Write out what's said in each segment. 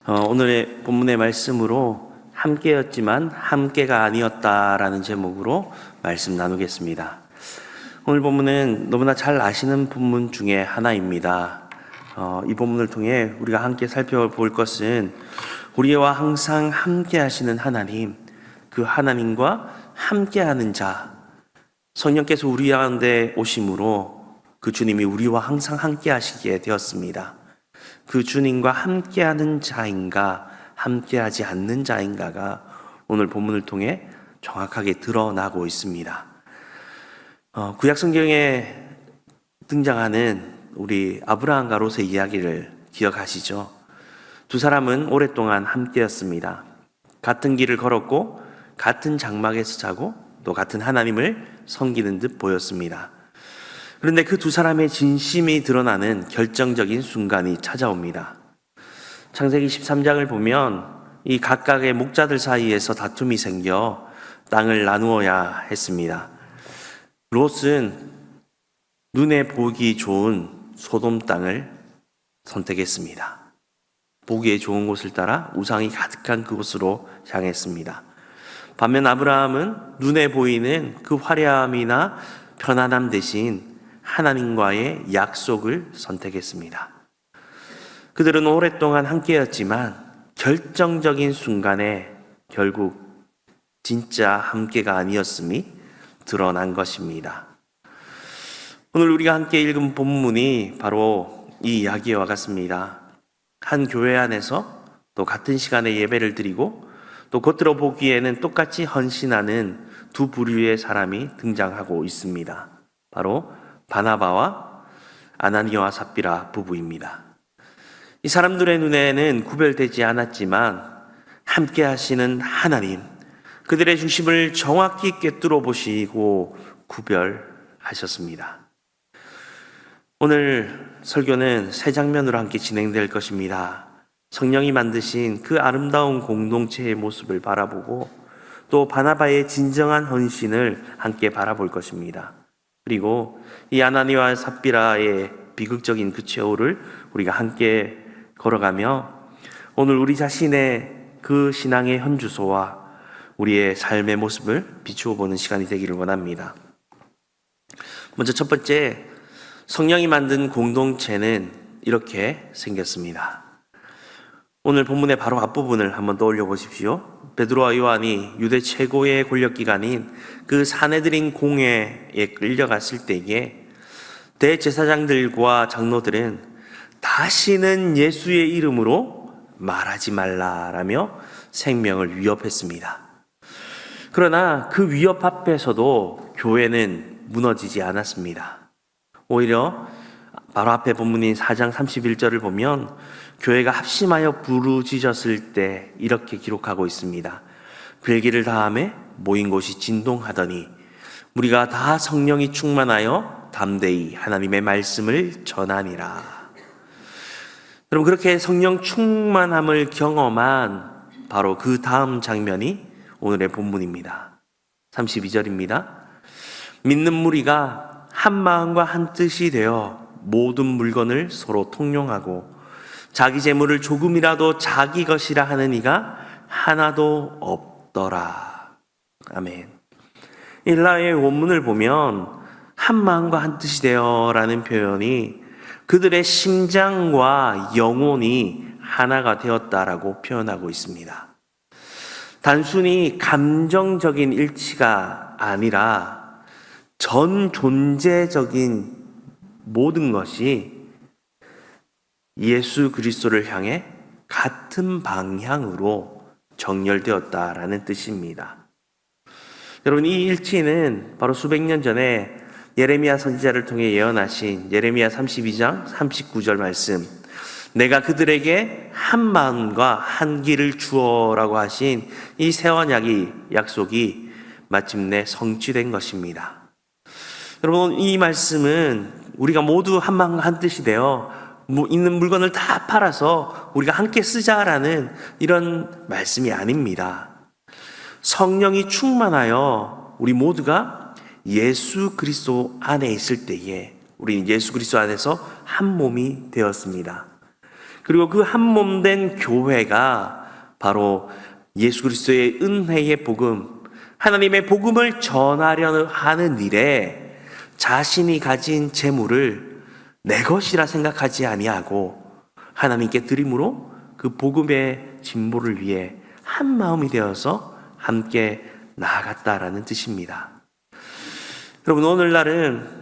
오늘의 본문의 말씀으로 함께였지만 함께가 아니었다라는 제목으로 말씀 나누겠습니다. 오늘 본문은 너무나 잘 아시는 본문 중에 하나입니다. 이 본문을 통해 우리가 함께 살펴볼 것은 우리와 항상 함께 하시는 하나님, 그 하나님과 함께하는 자, 성령께서 우리 가운데 오심으로 그 주님이 우리와 항상 함께 하시게 되었습니다. 그 주님과 함께하는 자인가 함께하지 않는 자인가가 오늘 본문을 통해 정확하게 드러나고 있습니다. 구약 성경에 등장하는 우리 아브라함과 롯의 이야기를 기억하시죠? 두 사람은 오랫동안 함께였습니다. 같은 길을 걸었고 같은 장막에서 자고 또 같은 하나님을 섬기는 듯 보였습니다. 그런데 그 두 사람의 진심이 드러나는 결정적인 순간이 찾아옵니다. 창세기 13장을 보면 이 각각의 목자들 사이에서 다툼이 생겨 땅을 나누어야 했습니다. 롯은 눈에 보기 좋은 소돔 땅을 선택했습니다. 보기에 좋은 곳을 따라 우상이 가득한 그곳으로 향했습니다. 반면 아브라함은 눈에 보이는 그 화려함이나 편안함 대신 하나님과의 약속을 선택했습니다. 그들은 오랫동안 함께였지만 결정적인 순간에 결국 진짜 함께가 아니었음이 드러난 것입니다. 오늘 우리가 함께 읽은 본문이 바로 이 이야기와 같습니다. 한 교회 안에서 또 같은 시간에 예배를 드리고 또 겉으로 보기에는 똑같이 헌신하는 두 부류의 사람이 등장하고 있습니다. 바로 바나바와 아나니아와 삽비라 부부입니다. 이 사람들의 눈에는 구별되지 않았지만 함께 하시는 하나님, 그들의 중심을 정확히 꿰뚫어 보시고 구별하셨습니다. 오늘 설교는 세 장면으로 함께 진행될 것입니다. 성령이 만드신 그 아름다운 공동체의 모습을 바라보고 또 바나바의 진정한 헌신을 함께 바라볼 것입니다. 그리고 이 아나니아와 삽비라의 비극적인 그 최후를 우리가 함께 걸어가며 오늘 우리 자신의 그 신앙의 현주소와 우리의 삶의 모습을 비추어 보는 시간이 되기를 원합니다. 먼저 첫 번째, 성령이 만든 공동체는 이렇게 생겼습니다. 오늘 본문의 바로 앞부분을 한번 떠올려 보십시오. 베드로와 요한이 유대 최고의 권력기관인 그 사내들인 공회에 끌려갔을 때에 대제사장들과 장로들은 다시는 예수의 이름으로 말하지 말라라며 생명을 위협했습니다. 그러나 그 위협 앞에서도 교회는 무너지지 않았습니다. 오히려 바로 앞에 본문인 4장 31절을 보면 교회가 합심하여 부르짖었을 때 이렇게 기록하고 있습니다. 별기를 다하매 모인 곳이 진동하더니 우리가 다 성령이 충만하여 담대히 하나님의 말씀을 전하니라. 여러분, 그렇게 성령 충만함을 경험한 바로 그 다음 장면이 오늘의 본문입니다. 32절입니다. 믿는 무리가 한 마음과 한 뜻이 되어 모든 물건을 서로 통용하고 자기 재물을 조금이라도 자기 것이라 하는 이가 하나도 없더라. 아멘. 일라의 원문을 보면 한 마음과 한 뜻이 되어라는 표현이 그들의 심장과 영혼이 하나가 되었다라고 표현하고 있습니다. 단순히 감정적인 일치가 아니라 전 존재적인 모든 것이 예수 그리스도를 향해 같은 방향으로 정렬되었다라는 뜻입니다. 여러분, 이 일치는 바로 수백 년 전에 예레미야 선지자를 통해 예언하신 예레미야 32장 39절 말씀, 내가 그들에게 한 마음과 한 길을 주어라고 하신 이 새 언약의 약속이 마침내 성취된 것입니다. 여러분, 이 말씀은 우리가 모두 한 마음과 한 뜻이 되어 있는 물건을 다 팔아서 우리가 함께 쓰자라는 이런 말씀이 아닙니다. 성령이 충만하여 우리 모두가 예수 그리스도 안에 있을 때에 우리는 예수 그리스도 안에서 한 몸이 되었습니다. 그리고 그 한 몸 된 교회가 바로 예수 그리스도의 은혜의 복음, 하나님의 복음을 전하려 하는 일에 자신이 가진 재물을 내 것이라 생각하지 아니하고 하나님께 드림으로 그 복음의 진보를 위해 한 마음이 되어서 함께 나아갔다라는 뜻입니다. 여러분, 오늘날은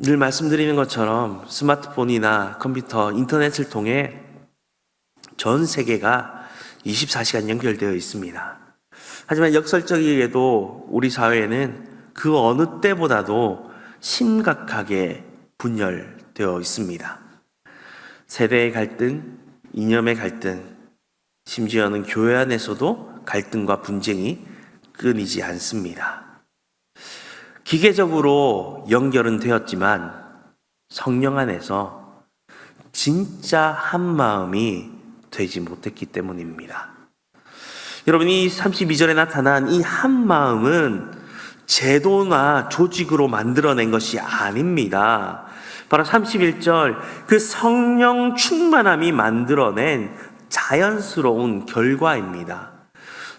늘 말씀드리는 것처럼 스마트폰이나 컴퓨터, 인터넷을 통해 전 세계가 24시간 연결되어 있습니다. 하지만 역설적이게도 우리 사회에는 그 어느 때보다도 심각하게 분열되어 있습니다. 세대의 갈등, 이념의 갈등, 심지어는 교회 안에서도 갈등과 분쟁이 끊이지 않습니다. 기계적으로 연결은 되었지만 성령 안에서 진짜 한 마음이 되지 못했기 때문입니다. 여러분, 이 32절에 나타난 이 한 마음은 제도나 조직으로 만들어낸 것이 아닙니다. 바로 31절, 그 성령 충만함이 만들어낸 자연스러운 결과입니다.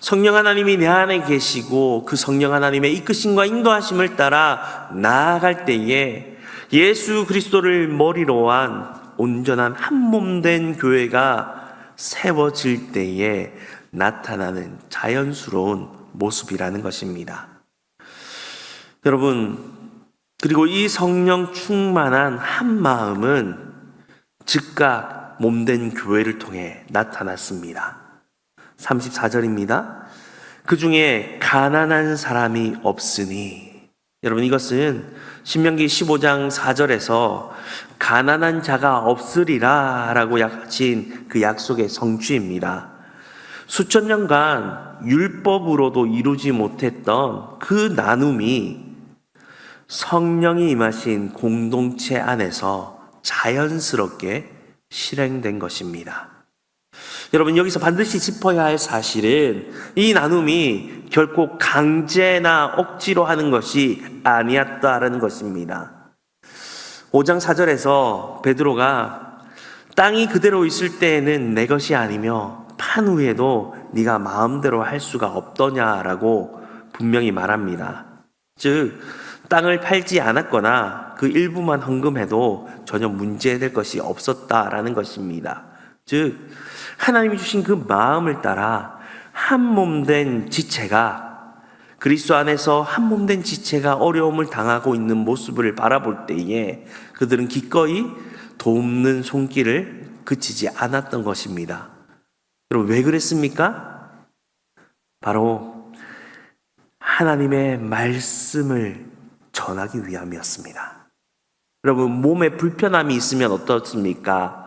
성령 하나님이 내 안에 계시고 그 성령 하나님의 이끄심과 인도하심을 따라 나아갈 때에 예수 그리스도를 머리로 한 온전한 한 몸 된 교회가 세워질 때에 나타나는 자연스러운 모습이라는 것입니다. 여러분, 그리고 이 성령 충만한 한 마음은 즉각 몸된 교회를 통해 나타났습니다. 34절입니다. 그 중에 가난한 사람이 없으니, 여러분, 이것은 신명기 15장 4절에서 가난한 자가 없으리라 라고 약진 그 약속의 성취입니다. 수천 년간 율법으로도 이루지 못했던 그 나눔이 성령이 임하신 공동체 안에서 자연스럽게 실행된 것입니다. 여러분, 여기서 반드시 짚어야 할 사실은 이 나눔이 결코 강제나 억지로 하는 것이 아니었다라는 것입니다. 5장 4절에서 베드로가 땅이 그대로 있을 때에는 내 것이 아니며 판 후에도 네가 마음대로 할 수가 없더냐라고 분명히 말합니다. 즉, 땅을 팔지 않았거나 그 일부만 헌금해도 전혀 문제될 것이 없었다라는 것입니다. 즉, 하나님이 주신 그 마음을 따라 한 몸 된 지체가, 그리스도 안에서 한 몸 된 지체가 어려움을 당하고 있는 모습을 바라볼 때에 그들은 기꺼이 돕는 손길을 그치지 않았던 것입니다. 여러분, 왜 그랬습니까? 바로 하나님의 말씀을 전하기 위함이었습니다. 여러분, 몸에 불편함이 있으면 어떻습니까?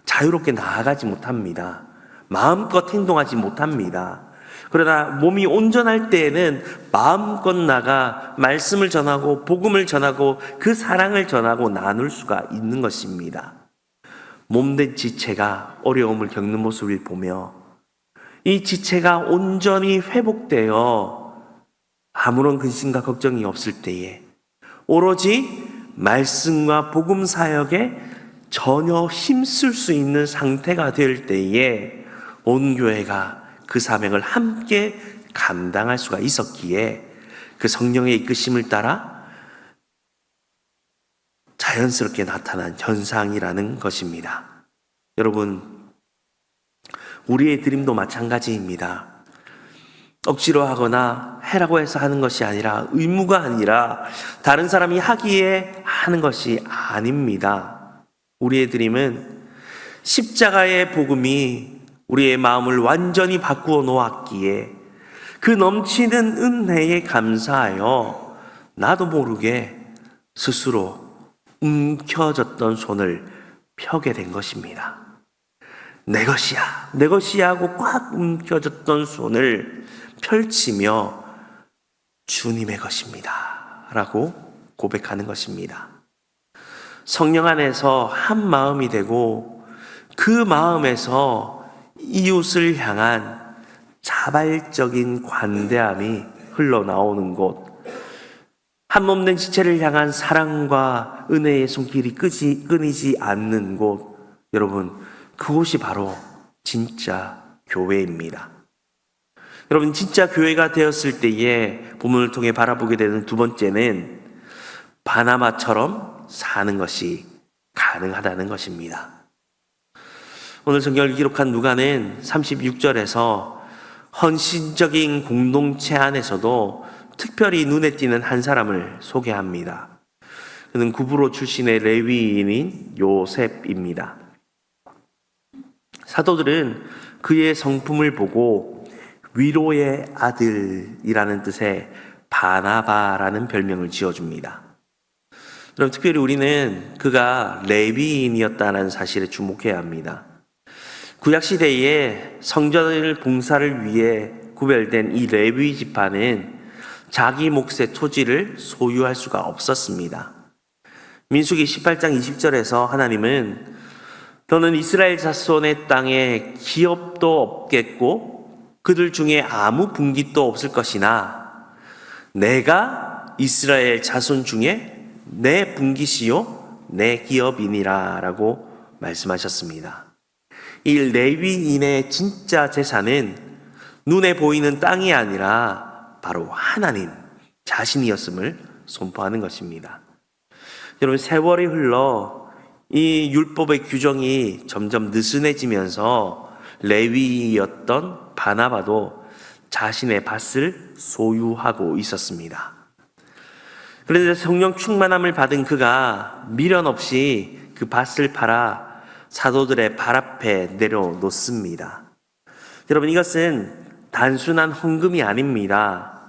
자유롭게 나아가지 못합니다. 마음껏 행동하지 못합니다. 그러나 몸이 온전할 때에는 마음껏 나가 말씀을 전하고 복음을 전하고 그 사랑을 전하고 나눌 수가 있는 것입니다. 몸된 지체가 어려움을 겪는 모습을 보며 이 지체가 온전히 회복되어 아무런 근심과 걱정이 없을 때에 오로지 말씀과 복음 사역에 전혀 힘쓸 수 있는 상태가 될 때에 온 교회가 그 사명을 함께 감당할 수가 있었기에 그 성령의 이끄심을 따라 자연스럽게 나타난 현상이라는 것입니다. 여러분, 우리의 드림도 마찬가지입니다. 억지로 하거나 해라고 해서 하는 것이 아니라, 의무가 아니라 다른 사람이 하기에 하는 것이 아닙니다. 우리의 드림은 십자가의 복음이 우리의 마음을 완전히 바꾸어 놓았기에 그 넘치는 은혜에 감사하여 나도 모르게 스스로 움켜졌던 손을 펴게 된 것입니다. 내 것이야, 내 것이야 하고 꽉 움켜졌던 손을 펼치며 주님의 것입니다 라고 고백하는 것입니다. 성령 안에서 한 마음이 되고 그 마음에서 이웃을 향한 자발적인 관대함이 흘러나오는 곳, 한 몸 된 지체를 향한 사랑과 은혜의 손길이 끊이지 않는 곳, 여러분, 그곳이 바로 진짜 교회입니다. 여러분, 진짜 교회가 되었을 때에 본문을 통해 바라보게 되는 두 번째는 바나바처럼 사는 것이 가능하다는 것입니다. 오늘 성경을 기록한 누가는 36절에서 헌신적인 공동체 안에서도 특별히 눈에 띄는 한 사람을 소개합니다. 그는 구브로 출신의 레위인인 요셉입니다. 사도들은 그의 성품을 보고 위로의 아들이라는 뜻의 바나바라는 별명을 지어줍니다. 그럼 특별히 우리는 그가 레위인이었다는 사실에 주목해야 합니다. 구약시대에 성전 봉사를 위해 구별된 이 레위 지파는 자기 몫의 토지를 소유할 수가 없었습니다. 민수기 18장 20절에서 하나님은 너는 이스라엘 자손의 땅에 기업도 없겠고 그들 중에 아무 분깃도 없을 것이나 내가 이스라엘 자손 중에 내 분깃이요 내 기업이니라 라고 말씀하셨습니다. 이 레위인의 진짜 재산은 눈에 보이는 땅이 아니라 바로 하나님 자신이었음을 선포하는 것입니다. 여러분, 세월이 흘러 이 율법의 규정이 점점 느슨해지면서 레위였던 바나바도 자신의 밭을 소유하고 있었습니다. 그런데 성령 충만함을 받은 그가 미련 없이 그 밭을 팔아 사도들의 발 앞에 내려놓습니다. 여러분, 이것은 단순한 헌금이 아닙니다.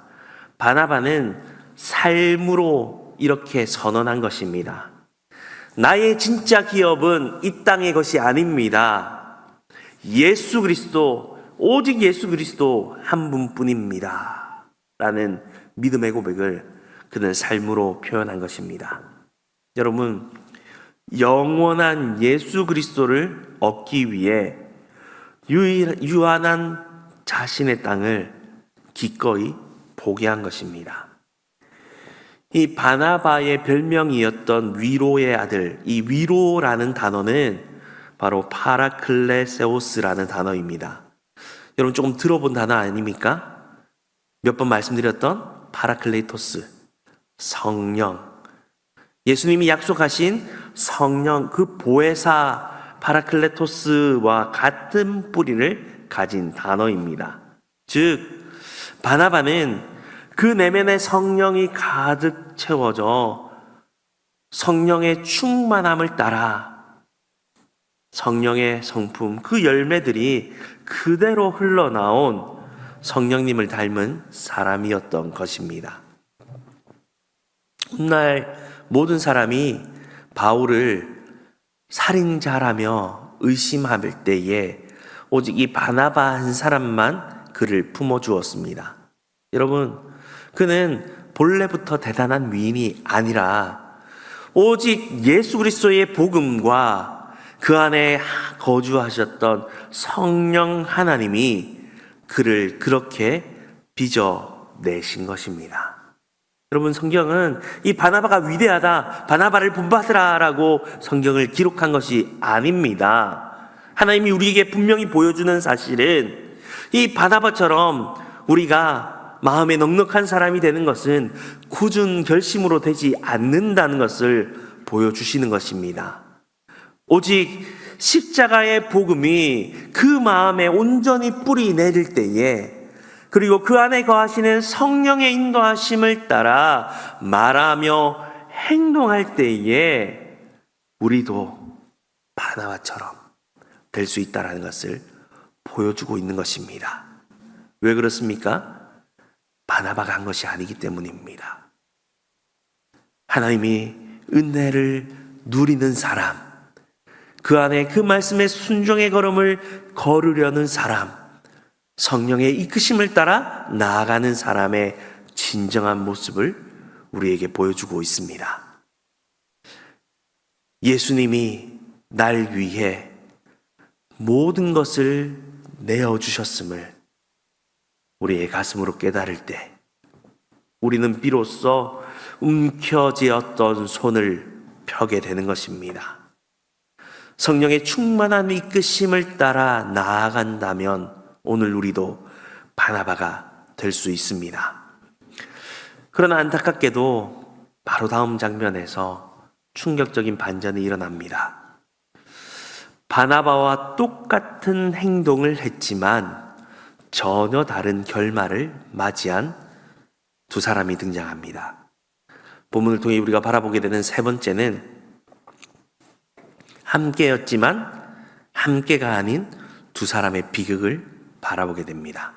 바나바는 삶으로 이렇게 선언한 것입니다. 나의 진짜 기업은 이 땅의 것이 아닙니다. 예수 그리스도, 오직 예수 그리스도 한 분뿐입니다. 라는 믿음의 고백을 그는 삶으로 표현한 것입니다. 여러분, 영원한 예수 그리스도를 얻기 위해 유한한 자신의 땅을 기꺼이 포기한 것입니다. 이 바나바의 별명이었던 위로의 아들, 이 위로라는 단어는 바로 파라클레세오스라는 단어입니다. 여러분, 조금 들어본 단어 아닙니까? 몇 번 말씀드렸던 파라클레토스, 성령. 예수님이 약속하신 성령, 그 보혜사 파라클레토스와 같은 뿌리를 가진 단어입니다. 즉, 바나바는 그 내면의 성령이 가득 채워져 성령의 충만함을 따라 성령의 성품, 그 열매들이 그대로 흘러나온 성령님을 닮은 사람이었던 것입니다. 훗날 모든 사람이 바울을 살인자라며 의심할 때에 오직 이 바나바 한 사람만 그를 품어주었습니다. 여러분, 그는 본래부터 대단한 위인이 아니라 오직 예수 그리스도의 복음과 그 안에 거주하셨던 성령 하나님이 그를 그렇게 빚어내신 것입니다. 여러분, 성경은 이 바나바가 위대하다, 바나바를 본받으라 라고 성경을 기록한 것이 아닙니다. 하나님이 우리에게 분명히 보여주는 사실은 이 바나바처럼 우리가 마음에 넉넉한 사람이 되는 것은 굳은 결심으로 되지 않는다는 것을 보여주시는 것입니다. 오직 십자가의 복음이 그 마음에 온전히 뿌리 내릴 때에, 그리고 그 안에 거하시는 성령의 인도하심을 따라 말하며 행동할 때에 우리도 바나바처럼 될 수 있다는 것을 보여주고 있는 것입니다. 왜 그렇습니까? 바나바가 한 것이 아니기 때문입니다. 하나님이 은혜를 누리는 사람, 그 안에 그 말씀의 순종의 걸음을 걸으려는 사람, 성령의 이끄심을 따라 나아가는 사람의 진정한 모습을 우리에게 보여주고 있습니다. 예수님이 날 위해 모든 것을 내어주셨음을 우리의 가슴으로 깨달을 때 우리는 비로소 움켜쥐었던 손을 펴게 되는 것입니다. 성령의 충만한 이끄심을 따라 나아간다면 오늘 우리도 바나바가 될 수 있습니다. 그러나 안타깝게도 바로 다음 장면에서 충격적인 반전이 일어납니다. 바나바와 똑같은 행동을 했지만 전혀 다른 결말을 맞이한 두 사람이 등장합니다. 본문을 통해 우리가 바라보게 되는 세 번째는 함께였지만 함께가 아닌 두 사람의 비극을 바라보게 됩니다.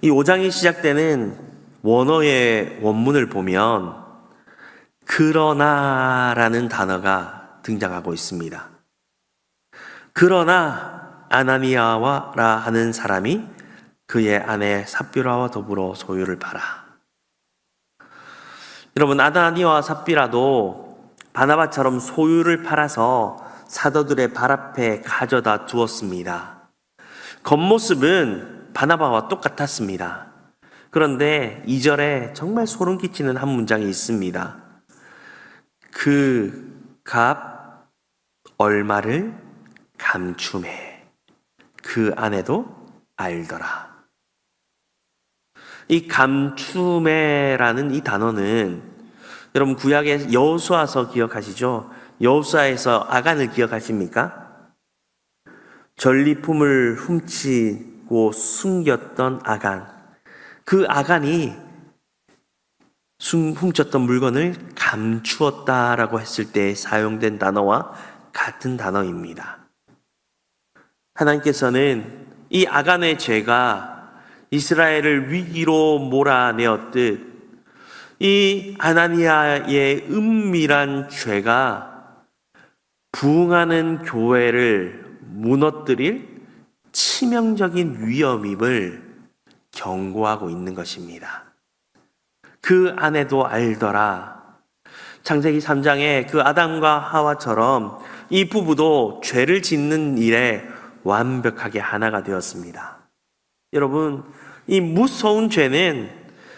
이 5장이 시작되는 원어의 원문을 보면 그러나라는 단어가 등장하고 있습니다. 그러나 아나니아라 하는 사람이 그의 아내 삽비라와 더불어 소유를 팔아. 여러분, 아나니아와 삽비라도 바나바처럼 소유를 팔아서 사도들의 발 앞에 가져다 두었습니다. 겉모습은 바나바와 똑같았습니다. 그런데 2절에 정말 소름 끼치는 한 문장이 있습니다. 그 값 얼마를 감춤해 그 아내도 알더라. 이 감춤해라는 이 단어는 여러분 구약의 여호수아서 기억하시죠? 여호수아에서 아간을 기억하십니까? 전리품을 훔치고 숨겼던 아간. 그 아간이 훔쳤던 물건을 감추었다라고 했을 때 사용된 단어와 같은 단어입니다. 하나님께서는 이 아간의 죄가 이스라엘을 위기로 몰아내었듯 이 아나니아의 은밀한 죄가 부흥하는 교회를 무너뜨릴 치명적인 위험임을 경고하고 있는 것입니다. 그 아내도 알더라. 창세기 3장에 그 아담과 하와처럼 이 부부도 죄를 짓는 일에 완벽하게 하나가 되었습니다. 여러분, 이 무서운 죄는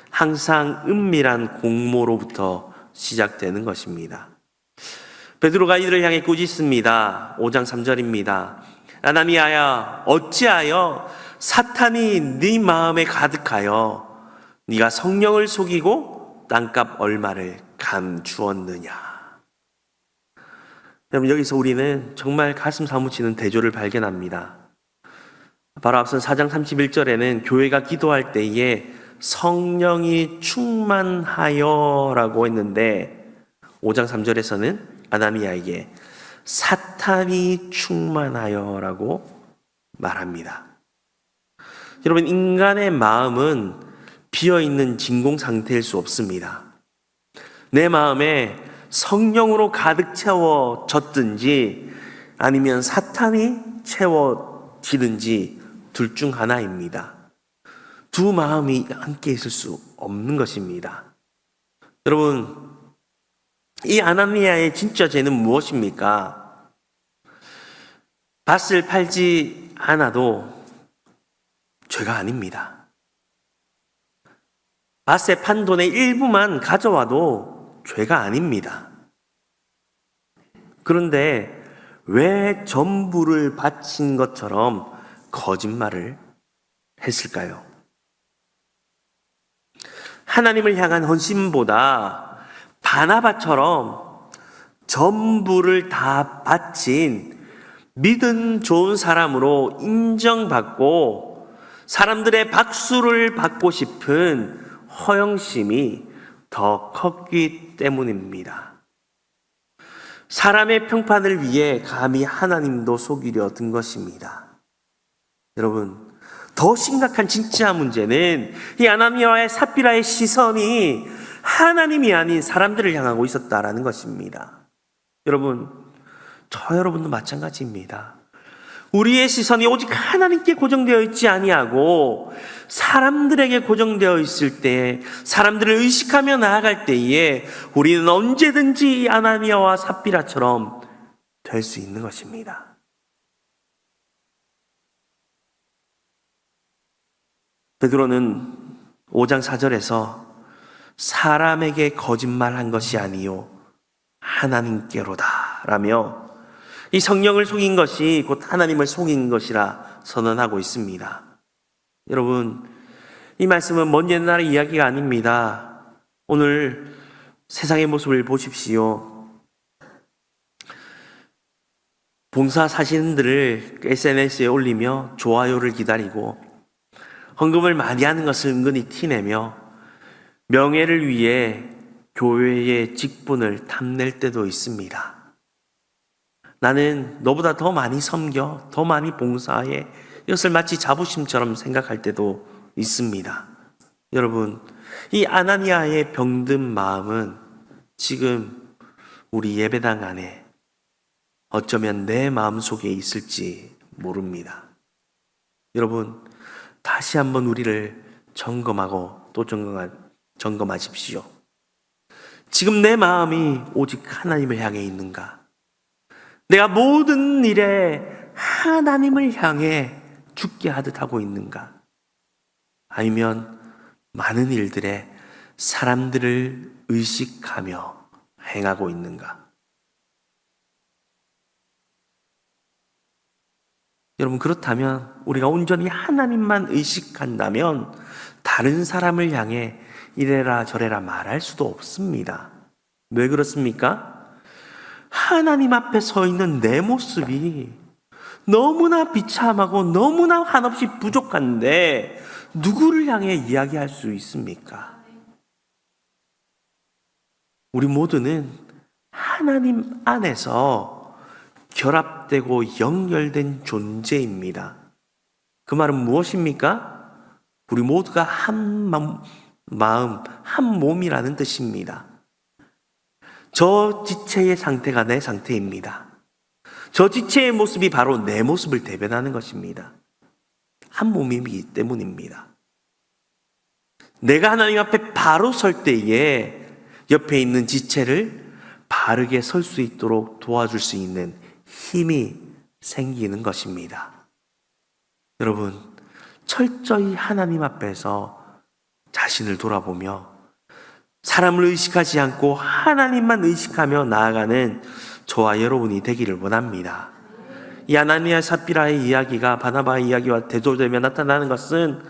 항상 은밀한 공모로부터 시작되는 것입니다. 베드로가 이들을 향해 꾸짖습니다. 5장 3절입니다. 아나니아야, 어찌하여 사탄이 네 마음에 가득하여 네가 성령을 속이고 땅값 얼마를 감추었느냐. 여러분, 여기서 우리는 정말 가슴 사무치는 대조를 발견합니다. 바로 앞선 4장 31절에는 교회가 기도할 때에 성령이 충만하여 라고 했는데 5장 3절에서는 아나니아에게 사탄이 충만하여 라고 말합니다. 여러분, 인간의 마음은 비어있는 진공 상태일 수 없습니다. 내 마음에 성령으로 가득 채워졌든지 아니면 사탄이 채워지든지 둘 중 하나입니다. 두 마음이 함께 있을 수 없는 것입니다. 여러분, 이 아나니아의 진짜 죄는 무엇입니까? 밭을 팔지 않아도 죄가 아닙니다. 밭에 판 돈의 일부만 가져와도 죄가 아닙니다. 그런데 왜 전부를 바친 것처럼 거짓말을 했을까요? 하나님을 향한 헌신보다 바나바처럼 전부를 다 바친 믿음 좋은 사람으로 인정받고 사람들의 박수를 받고 싶은 허영심이 더 컸기 때문입니다. 사람의 평판을 위해 감히 하나님도 속이려 든 것입니다. 여러분, 더 심각한 진짜 문제는 이 아나니아와의 삽비라의 시선이 하나님이 아닌 사람들을 향하고 있었다라는 것입니다. 여러분, 저 여러분도 마찬가지입니다. 우리의 시선이 오직 하나님께 고정되어 있지 아니하고 사람들에게 고정되어 있을 때, 사람들을 의식하며 나아갈 때에 우리는 언제든지 아나니아와 삽비라처럼 될 수 있는 것입니다. 베드로는 5장 4절에서 사람에게 거짓말한 것이 아니요 하나님께로다 라며 이 성령을 속인 것이 곧 하나님을 속인 것이라 선언하고 있습니다. 여러분, 이 말씀은 먼 옛날의 이야기가 아닙니다. 오늘 세상의 모습을 보십시오. 봉사 사진들을 SNS에 올리며 좋아요를 기다리고 헌금을 많이 하는 것을 은근히 티내며 명예를 위해 교회의 직분을 탐낼 때도 있습니다. 나는 너보다 더 많이 섬겨, 더 많이 봉사해. 이것을 마치 자부심처럼 생각할 때도 있습니다. 여러분, 이 아나니아의 병든 마음은 지금 우리 예배당 안에 어쩌면 내 마음 속에 있을지 모릅니다. 여러분, 다시 한번 우리를 점검하고 또 점검하십시오. 지금 내 마음이 오직 하나님을 향해 있는가? 내가 모든 일에 하나님을 향해 죽게 하듯 하고 있는가? 아니면 많은 일들에 사람들을 의식하며 행하고 있는가? 여러분, 그렇다면 우리가 온전히 하나님만 의식한다면 다른 사람을 향해 이래라 저래라 말할 수도 없습니다. 왜 그렇습니까? 하나님 앞에 서 있는 내 모습이 너무나 비참하고 너무나 한없이 부족한데 누구를 향해 이야기할 수 있습니까? 우리 모두는 하나님 안에서 결합되고 연결된 존재입니다. 그 말은 무엇입니까? 우리 모두가 한 마음, 한 몸이라는 뜻입니다. 저 지체의 상태가 내 상태입니다. 저 지체의 모습이 바로 내 모습을 대변하는 것입니다. 한 몸이기 때문입니다. 내가 하나님 앞에 바로 설 때에 옆에 있는 지체를 바르게 설 수 있도록 도와줄 수 있는 힘이 생기는 것입니다. 여러분, 철저히 하나님 앞에서 자신을 돌아보며 사람을 의식하지 않고 하나님만 의식하며 나아가는 저와 여러분이 되기를 원합니다. 이 아나니아 삽비라의 이야기가 바나바의 이야기와 대조되며 나타나는 것은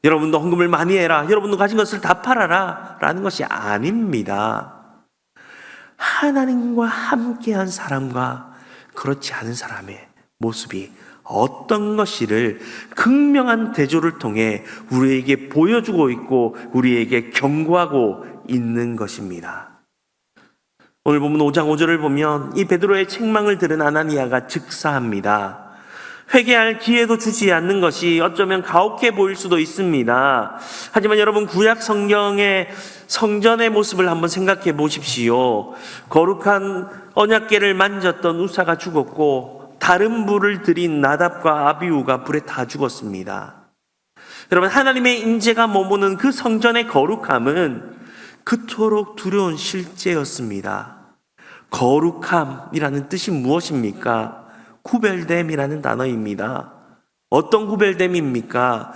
여러분도 헌금을 많이 해라, 여러분도 가진 것을 다 팔아라 라는 것이 아닙니다. 하나님과 함께한 사람과 그렇지 않은 사람의 모습이 어떤 것이를 극명한 대조를 통해 우리에게 보여주고 있고 우리에게 경고하고 있는 것입니다. 오늘 본문 5장 5절을 보면 이 베드로의 책망을 들은 아나니아가 즉사합니다. 회개할 기회도 주지 않는 것이 어쩌면 가혹해 보일 수도 있습니다. 하지만 여러분, 구약 성경의 성전의 모습을 한번 생각해 보십시오. 거룩한 언약궤를 만졌던 우사가 죽었고 다른 불을 들인 나답과 아비후가 불에 다 죽었습니다. 여러분, 하나님의 임재가 머무는 그 성전의 거룩함은 그토록 두려운 실제였습니다. 거룩함이라는 뜻이 무엇입니까? 구별됨이라는 단어입니다. 어떤 구별됨입니까?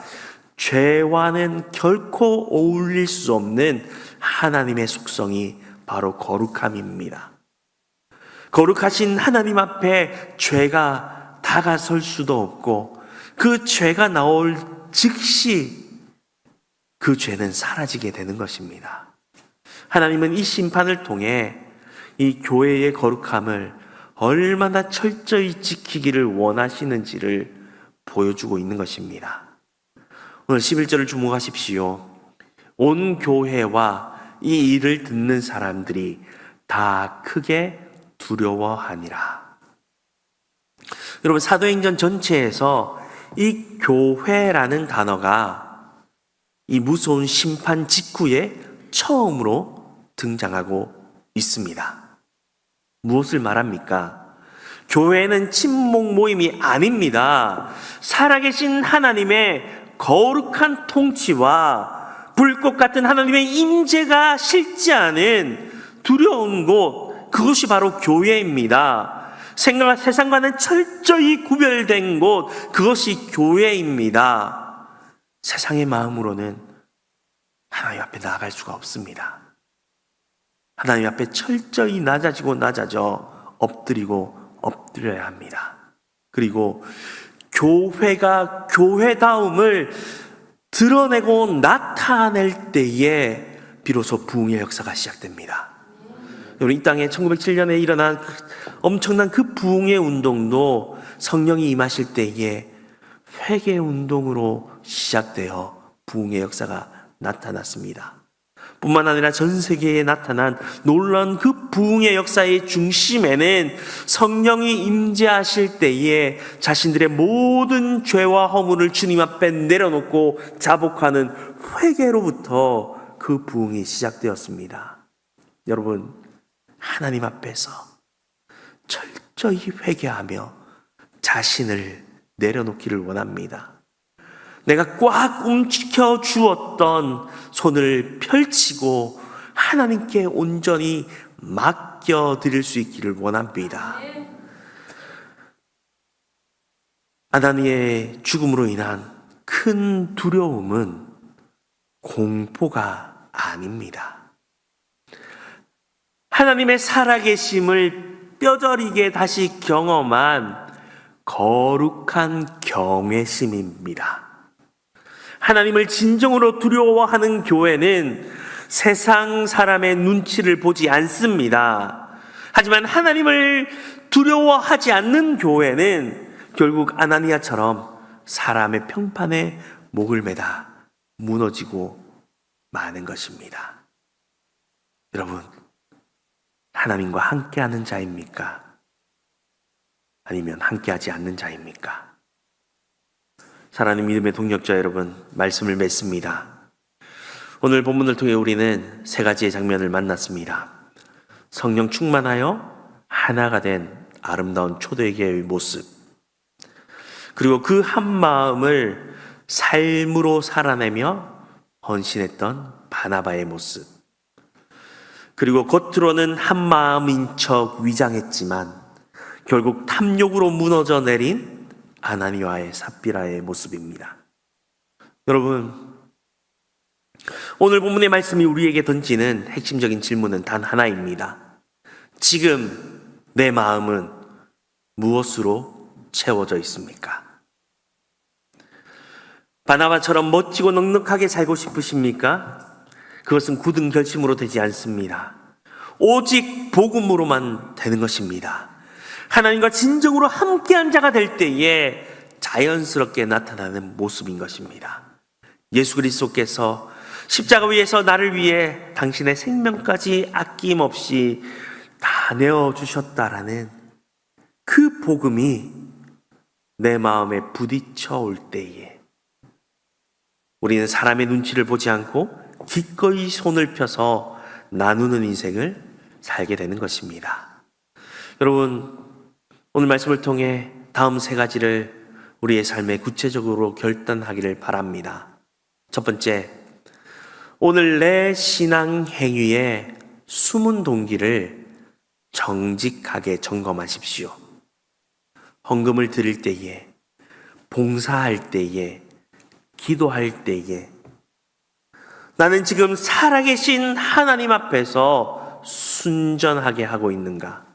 죄와는 결코 어울릴 수 없는 하나님의 속성이 바로 거룩함입니다. 거룩하신 하나님 앞에 죄가 다가설 수도 없고 그 죄가 나올 즉시 그 죄는 사라지게 되는 것입니다. 하나님은 이 심판을 통해 이 교회의 거룩함을 얼마나 철저히 지키기를 원하시는지를 보여주고 있는 것입니다. 오늘 11절을 주목하십시오. 온 교회와 이 일을 듣는 사람들이 다 크게 두려워하니라. 여러분, 사도행전 전체에서 이 교회라는 단어가 이 무서운 심판 직후에 처음으로 등장하고 있습니다. 무엇을 말합니까? 교회는 친목 모임이 아닙니다. 살아계신 하나님의 거룩한 통치와 불꽃 같은 하나님의 임재가 실제하는 두려운 곳, 그것이 바로 교회입니다. 세상과는 철저히 구별된 곳, 그것이 교회입니다. 세상의 마음으로는 하나님 앞에 나아갈 수가 없습니다. 하나님 앞에 철저히 낮아지고 낮아져 엎드리고 엎드려야 합니다. 그리고 교회가 교회다움을 드러내고 나타낼 때에 비로소 부흥의 역사가 시작됩니다. 여러분, 이 땅에 1907년에 일어난 엄청난 그 부흥의 운동도 성령이 임하실 때에 회개 운동으로 시작되어 부흥의 역사가 나타났습니다. 뿐만 아니라 전 세계에 나타난 놀라운 그 부흥의 역사의 중심에는 성령이 임재하실 때에 자신들의 모든 죄와 허물을 주님 앞에 내려놓고 자복하는 회개로부터 그 부흥이 시작되었습니다. 여러분, 하나님 앞에서 철저히 회개하며 자신을 내려놓기를 원합니다. 내가 꽉 움켜 주었던 손을 펼치고 하나님께 온전히 맡겨드릴 수 있기를 원합니다. 아나니의 죽음으로 인한 큰 두려움은 공포가 아닙니다. 하나님의 살아계심을 뼈저리게 다시 경험한 거룩한 경외심입니다. 하나님을 진정으로 두려워하는 교회는 세상 사람의 눈치를 보지 않습니다. 하지만 하나님을 두려워하지 않는 교회는 결국 아나니아처럼 사람의 평판에 목을 매다 무너지고 마는 것입니다. 여러분, 하나님과 함께하는 자입니까? 아니면 함께하지 않는 자입니까? 사랑하는 믿음의 동력자 여러분, 말씀을 맺습니다. 오늘 본문을 통해 우리는 세 가지의 장면을 만났습니다. 성령 충만하여 하나가 된 아름다운 초대교회의 모습, 그리고 그 한 마음을 삶으로 살아내며 헌신했던 바나바의 모습, 그리고 겉으로는 한 마음인 척 위장했지만 결국 탐욕으로 무너져 내린 아나니아의 삽비라의 모습입니다. 여러분, 오늘 본문의 말씀이 우리에게 던지는 핵심적인 질문은 단 하나입니다. 지금 내 마음은 무엇으로 채워져 있습니까? 바나바처럼 멋지고 넉넉하게 살고 싶으십니까? 그것은 굳은 결심으로 되지 않습니다. 오직 복음으로만 되는 것입니다. 하나님과 진정으로 함께한 자가 될 때에 자연스럽게 나타나는 모습인 것입니다. 예수 그리스도께서 십자가 위에서 나를 위해 당신의 생명까지 아낌없이 다 내어주셨다라는 그 복음이 내 마음에 부딪혀 올 때에 우리는 사람의 눈치를 보지 않고 기꺼이 손을 펴서 나누는 인생을 살게 되는 것입니다. 여러분, 오늘 말씀을 통해 다음 세 가지를 우리의 삶에 구체적으로 결단하기를 바랍니다. 첫 번째, 오늘 내 신앙 행위의 숨은 동기를 정직하게 점검하십시오. 헌금을 드릴 때에, 봉사할 때에, 기도할 때에 나는 지금 살아계신 하나님 앞에서 순전하게 하고 있는가?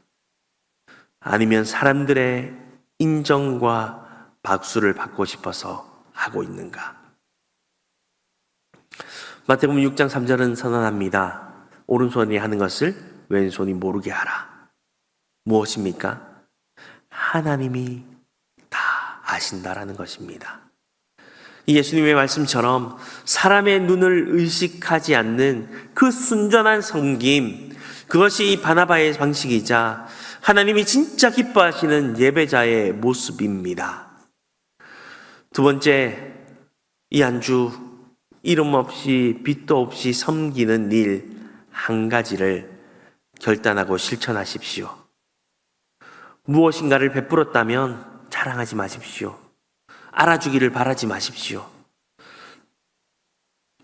아니면 사람들의 인정과 박수를 받고 싶어서 하고 있는가? 마태복음 6장 3절은 선언합니다. 오른손이 하는 것을 왼손이 모르게 하라. 무엇입니까? 하나님이 다 아신다라는 것입니다. 이 예수님의 말씀처럼 사람의 눈을 의식하지 않는 그 순전한 섬김, 그것이 바나바의 방식이자 하나님이 진짜 기뻐하시는 예배자의 모습입니다. 두 번째, 이 한 주 이름 없이 빛도 없이 섬기는 일 한 가지를 결단하고 실천하십시오. 무엇인가를 베풀었다면 자랑하지 마십시오. 알아주기를 바라지 마십시오.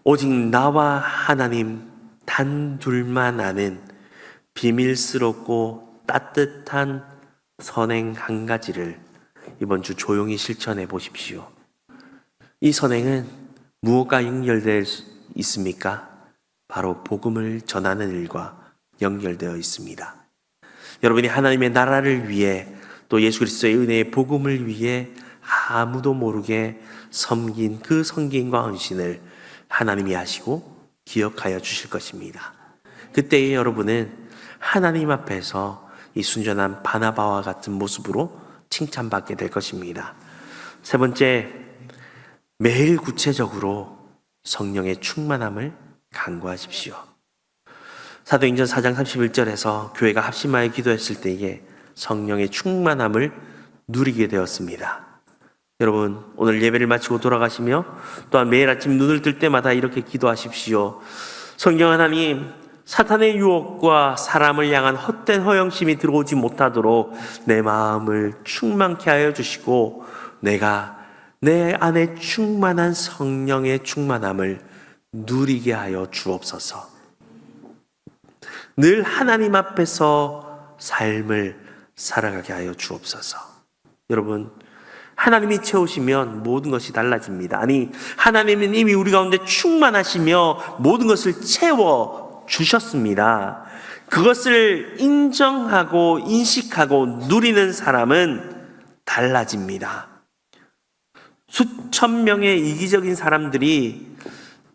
오직 나와 하나님 단 둘만 아는 비밀스럽고 따뜻한 선행 한 가지를 이번 주 조용히 실천해 보십시오. 이 선행은 무엇과 연결되어 있습니까? 바로 복음을 전하는 일과 연결되어 있습니다. 여러분이 하나님의 나라를 위해 또 예수 그리스도의 은혜의 복음을 위해 아무도 모르게 섬긴 그 성김과 헌신을 하나님이 하시고 기억하여 주실 것입니다. 그때에 여러분은 하나님 앞에서 이 순전한 바나바와 같은 모습으로 칭찬받게 될 것입니다. 세 번째, 매일 구체적으로 성령의 충만함을 간구하십시오. 사도행전 4장 31절에서 교회가 합심하여 기도했을 때에 성령의 충만함을 누리게 되었습니다. 여러분, 오늘 예배를 마치고 돌아가시며 또한 매일 아침 눈을 뜰 때마다 이렇게 기도하십시오. 성령 하나님, 사탄의 유혹과 사람을 향한 헛된 허영심이 들어오지 못하도록 내 마음을 충만케 하여 주시고 내가 내 안에 충만한 성령의 충만함을 누리게 하여 주옵소서. 늘 하나님 앞에서 삶을 살아가게 하여 주옵소서. 여러분, 하나님이 채우시면 모든 것이 달라집니다. 아니, 하나님은 이미 우리 가운데 충만하시며 모든 것을 채워 주셨습니다. 그것을 인정하고 인식하고 누리는 사람은 달라집니다. 수천 명의 이기적인 사람들이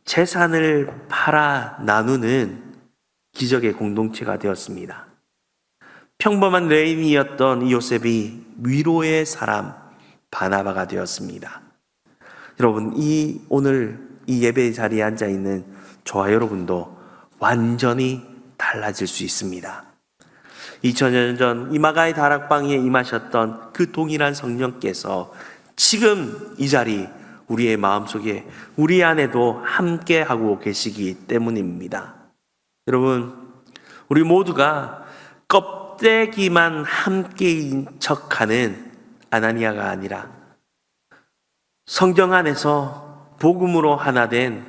재산을 팔아 나누는 기적의 공동체가 되었습니다. 평범한 레인이었던 요셉이 위로의 사람 바나바가 되었습니다. 여러분, 오늘 이 예배 자리에 앉아 있는 저와 여러분도 완전히 달라질 수 있습니다. 2000년 전 이마가의 다락방에 임하셨던 그 동일한 성령께서 지금 이 자리 우리의 마음속에 우리 안에도 함께 하고 계시기 때문입니다. 여러분, 우리 모두가 껍데기만 함께인 척하는 아나니아가 아니라 성경 안에서 복음으로 하나 된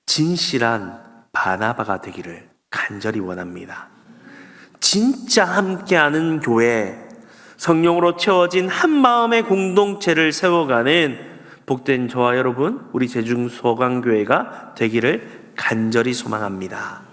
진실한 바나바가 되기를 간절히 원합니다. 진짜 함께하는 교회, 성령으로 채워진 한 마음의 공동체를 세워가는 복된 저와 여러분, 우리 제중소강교회가 되기를 간절히 소망합니다.